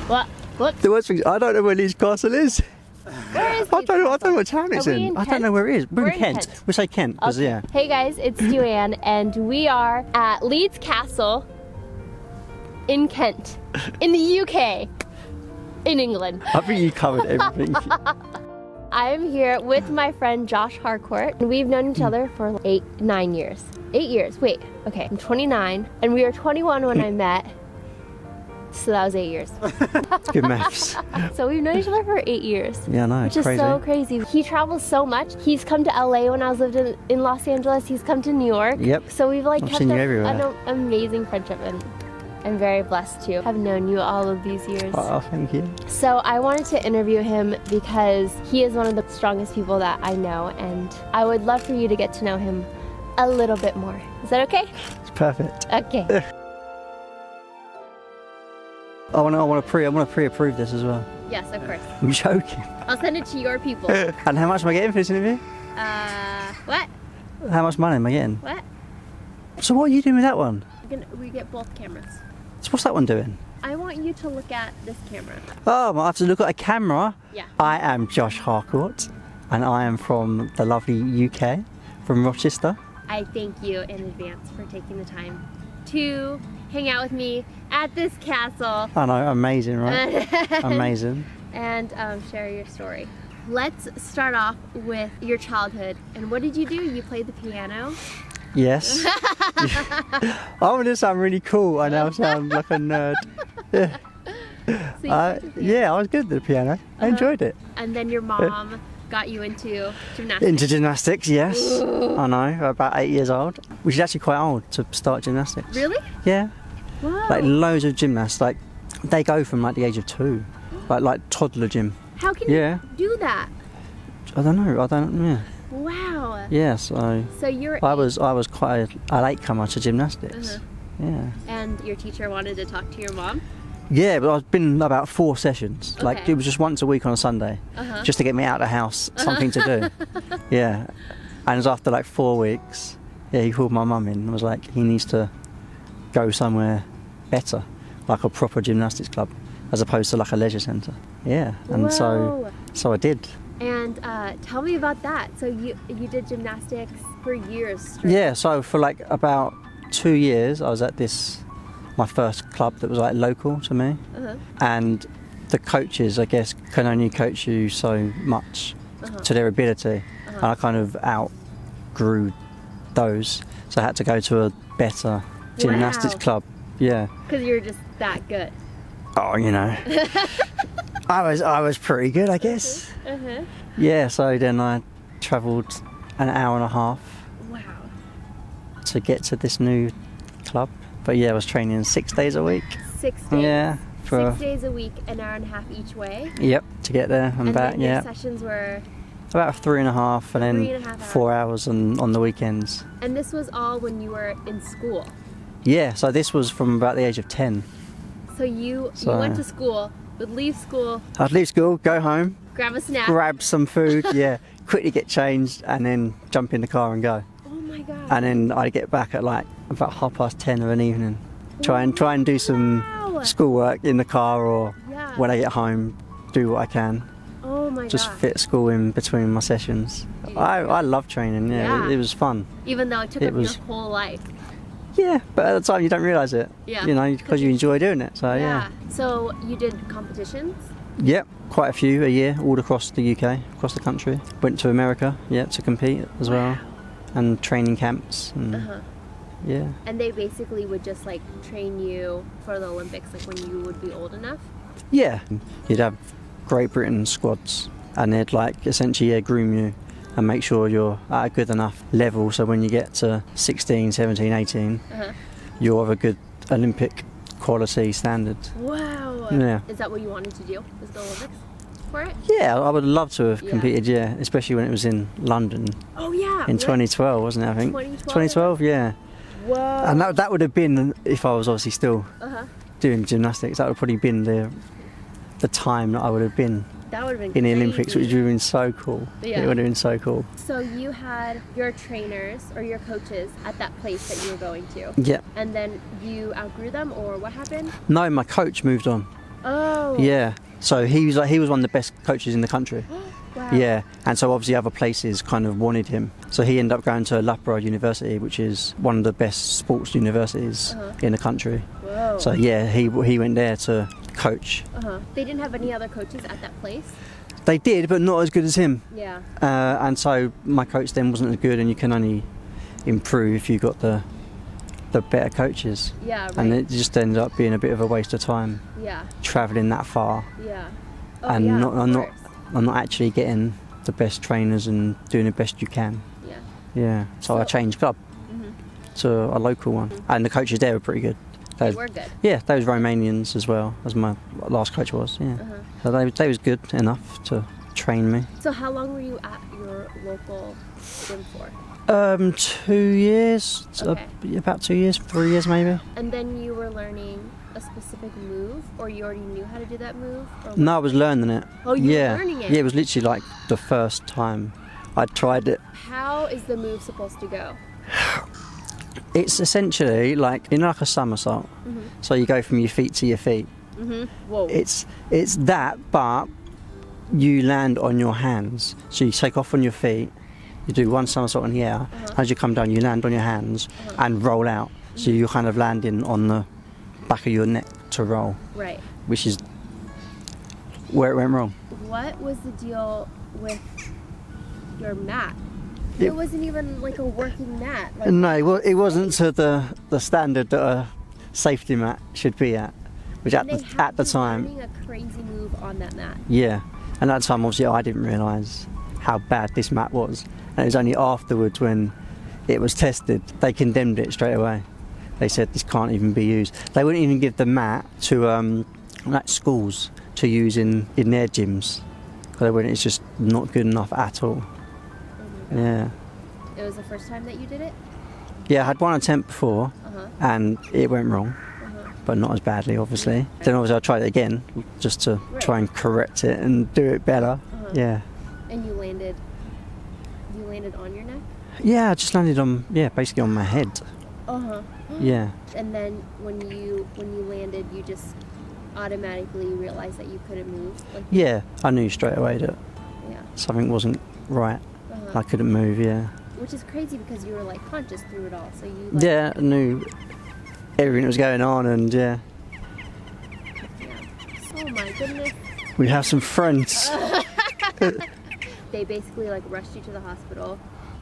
What? What? The worst thing, I don't know where Leeds Castle is. Where is I don't know what town it's Are we in. in I don't know where it is. We're in Kent. Kent. We'll say Kent, because Okay. yeah. Hey guys, it's Duan, and we are at Leeds Castle in Kent, in the UK, in England. I think you covered everything. I'm here with my friend Josh Harcourt, and we've known each other for 9 years. 8 years, wait, okay, I'm 29, and we were 21 when I met, so that was 8 years. Good maths. So we've known each other for 8 years. Yeah, I know, Which is crazy. so crazy. He travels so much. He's come to LA when I was lived in Los Angeles. He's come to New York. Yep. So we've like I've kept seen you up everywhere. an amazing friendship, and I'm very blessed to have known you all of these years. Oh, thank you. So I wanted to interview him because he is one of the strongest people that I know, and I would love for you to get to know him a little bit more. Is that okay? It's perfect. Okay. I want to pre-approve this as well. Yes, of course. I'm joking. I'll send it to your people. And how much am I getting for this interview? What? How much money am I getting? What? So what are you doing with that one? We get both cameras. So what's that one doing? I want you to look at this camera. Oh, I have to look at a camera. Yeah. I am Josh Harcourt, and I am from the lovely UK, from Rochester. I thank you in advance for taking the time to hang out with me at this castle. I know, amazing, right? Amazing. And share your story. Let's start off with your childhood. And what did you do? You played the piano? Yes. I want to sound really cool. I now sound like a nerd. Yeah. So you played the piano. Yeah, I was good at the piano. I enjoyed it. And then your mom got you into gymnastics. Into gymnastics, yes. Ooh. I know, about 8 years old, which is actually quite old to start gymnastics. Really? Yeah. Whoa. Like loads of gymnasts, like they go from like the age of 2, like toddler gym. How can you do that? I don't know. Yeah. Wow. Yeah. So you're. I was quite a latecomer to gymnastics. Yeah. And your teacher wanted to talk to your mom? Yeah, but I've been about 4 sessions. Okay. Like it was just once a week on a Sunday, just to get me out of the house, something to do. Yeah. And it was after like 4 weeks. Yeah, he called my mum in and was like, he needs to go somewhere better, like a proper gymnastics club, as opposed to like a leisure centre. Yeah. And so I did. And tell me about that. So you did gymnastics for years straight. Yeah, so for like about 2 years I was at my first club that was like local to me. And the coaches, I guess, can only coach you so much to their ability. And I kind of outgrew those. So I had to go to a better gymnastics club. Yeah. Because you're just that good. Oh, you know. I was pretty good, I guess. Yeah, so then I travelled an hour and a half to get to this new club. But yeah, I was training 6 days a week. 6 days? Yeah. 6 days a week, an hour and a half each way? Yep, to get there and back, then your sessions were? About 3.5 and then 4 hours on the weekends. And this was all when you were in school? Yeah, so this was from about the age of 10. So you went to school, would leave school. I'd leave school, go home. Grab a snack. Grab some food, yeah. Quickly get changed and then jump in the car and go. Oh my God. And then I'd get back at like about 10:30 of an evening. Try and do some schoolwork in the car or when I get home, do what I can. Oh my God. Just fit school in between my sessions. I love training, it was fun. Even though it took up your whole life. Yeah, but at the time you don't realise it. Yeah. You know, because you enjoy doing it, so yeah. So you did competitions? Yep, quite a few a year, all across the UK, across the country. Went to America, to compete as well. And training camps. And, yeah. And they basically would just like train you for the Olympics, like when you would be old enough? Yeah. You'd have Great Britain squads and they'd like essentially groom you and make sure you're at a good enough level so when you get to 16, 17, 18, you're of a good Olympic quality standard. Wow. Yeah. Is that what you wanted to do, was the Olympics for it? Yeah, I would love to have competed, especially when it was in London. Oh yeah. In 2012, wasn't it, I think? 2012, yeah. Whoa. And that would have been, if I was obviously still doing gymnastics, that would have probably been the time that I would have been that would have been in the crazy. Olympics, which would have been so cool. Yeah. It would have been so cool. So you had your trainers or your coaches at that place that you were going to? Yeah. And then you outgrew them, or what happened? No, my coach moved on. Oh. Oh. Yeah. So he was one of the best coaches in the country. Wow. Yeah, and so obviously other places kind of wanted him. So he ended up going to Loughborough University, which is one of the best sports universities in the country. Whoa. So yeah, he went there to coach. They didn't have any other coaches at that place? They did, but not as good as him. Yeah. And so my coach then wasn't as good, and you can only improve if you got the better coaches. Yeah, right. And it just ended up being a bit of a waste of time. Yeah. Travelling that far. Yeah. Oh, And yeah, I'm not actually getting the best trainers and doing the best you can. Yeah. Yeah. So I changed club to a local one, and the coaches there were pretty good. They were good. Yeah, they was Romanians as well, as my last coach was. Yeah. So they was good enough to train me. So how long were you at your local gym for? 2 years. Okay. About 2 years, 3 years maybe. And then you were learning a specific move, or you already knew how to do that move? Or No, I was learning it. Oh, you were learning it? Yeah, it was literally like the first time I tried it. How is the move supposed to go? It's essentially like, like a somersault. So you go from your feet to your feet. Whoa. It's that, but you land on your hands. So you take off on your feet, you do one somersault in the air. As you come down, you land on your hands and roll out. So you're kind of landing on the back of your neck to roll. Right. Which is where it went wrong. What was the deal with your mat? It wasn't even like a working mat. Like, No, well, it wasn't to the standard that a safety mat should be at, which at the time. Learning a crazy move on that mat. Yeah, and at the time, obviously, I didn't realise how bad this mat was, and it was only afterwards when it was tested they condemned it straight away. They said this can't even be used. They wouldn't even give the mat to like schools to use in their gyms. It's just not good enough at all. Yeah. It was the first time that you did it? Yeah, I had one attempt before, and it went wrong, but not as badly, obviously. Then obviously I tried it again, just to try and correct it and do it better. Yeah. And you landed on your neck? Yeah, I just landed on, basically on my head. Yeah. And then when you landed, you just automatically realized that you couldn't move? Yeah, I knew straight away that something wasn't right. I couldn't move, Which is crazy because you were like conscious through it all, so you I knew everything that was going on, and Oh my goodness. we have some friends. They basically like rushed you to the hospital.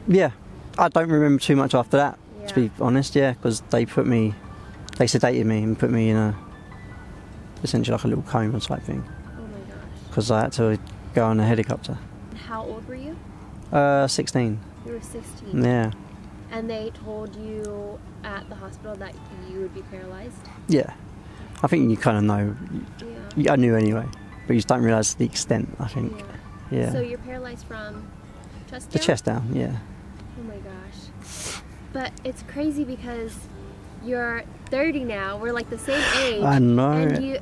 Yeah, I don't remember too much after that, to be honest, because they sedated me and put me in essentially like a little coma type thing. Oh my gosh. Because I had to go on a helicopter. How old were you? 16. You were 16. Yeah. And they told you at the hospital that you would be paralyzed? Yeah. I think you kind of know. I knew anyway, but you just don't realise the extent, I think. Yeah. So you're paralyzed from chest down? The chest down, yeah. Oh my gosh. But it's crazy because you're 30 now. We're like the same age. I know.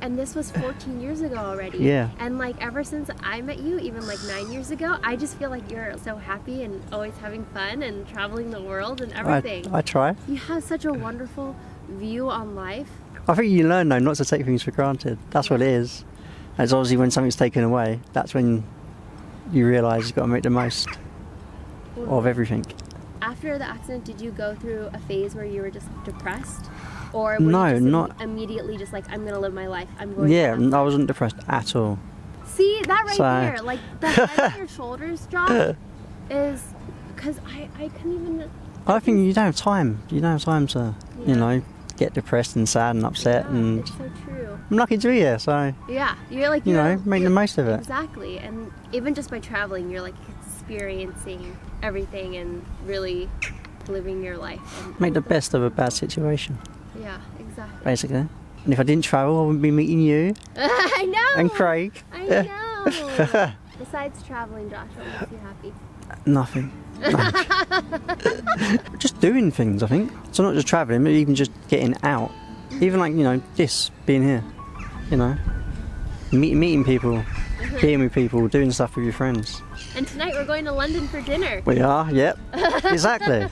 And this was 14 years ago already. Yeah. And like ever since I met you, even like 9 years ago, I just feel like you're so happy and always having fun and traveling the world and everything. I try. You have such a wonderful view on life. I think you learn though not to take things for granted. That's what it is. And it's obviously when something's taken away, that's when you realise you've got to make the most of everything. After the accident, did you go through a phase where you were just depressed? Or were No, you just not immediately just like, I'm going to live my life. I'm going Yeah, to I wasn't depressed at all. See, that right there, like the head of your shoulders drop is, because I couldn't even... I think you don't have time. You don't have time to, get depressed and sad and upset. And it's so true. I'm lucky to be here, so... Yeah, you're like... make the most of it. Exactly, and even just by traveling, you're like experiencing everything and really living your life. And Make the best of a bad situation. Yeah, exactly. Basically. And if I didn't travel, I wouldn't be meeting you. I know! And Craig. I know! Besides traveling, Josh, what makes you happy? Nothing. Just doing things, I think. So not just travelling, but even just getting out. Even like, this, being here. Meeting people, being with people, doing stuff with your friends. And tonight we're going to London for dinner. We are, yep. Exactly.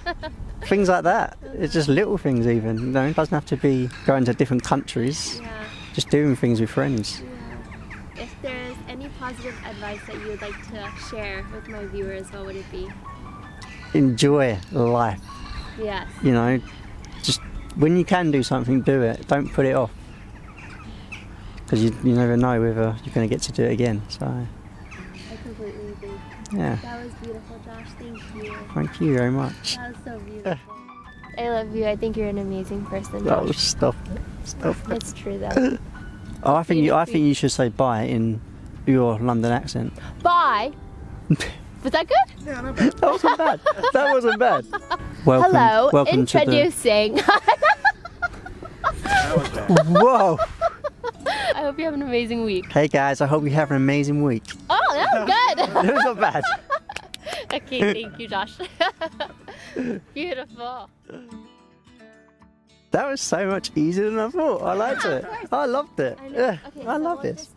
Things like that. It's just little things even. It doesn't have to be going to different countries. Yeah. Just doing things with friends. Yeah. positive advice that you would like to share with my viewers, what would it be? Enjoy life. Yes. You know, just when you can do something, do it. Don't put it off. Because you never know whether you're going to get to do it again. So. I completely agree. Yeah. That was beautiful, Josh. Thank you. Thank you very much. That was so beautiful. I love you. I think you're an amazing person, Josh. Oh, stop it. Stop it. It's true though. Oh, I think you should say bye in your London accent. Bye. Was that good? Yeah, not bad. That wasn't bad. That wasn't bad. Welcome, Hello, welcome introducing. That was bad. Whoa. I hope you have an amazing week. Hey guys, I hope you have an amazing week. Oh, that was good. It was not bad. Okay, thank you, Josh. Beautiful. That was so much easier than I thought. I liked it. I loved it. I know. Yeah, Okay, I so love we'll this. just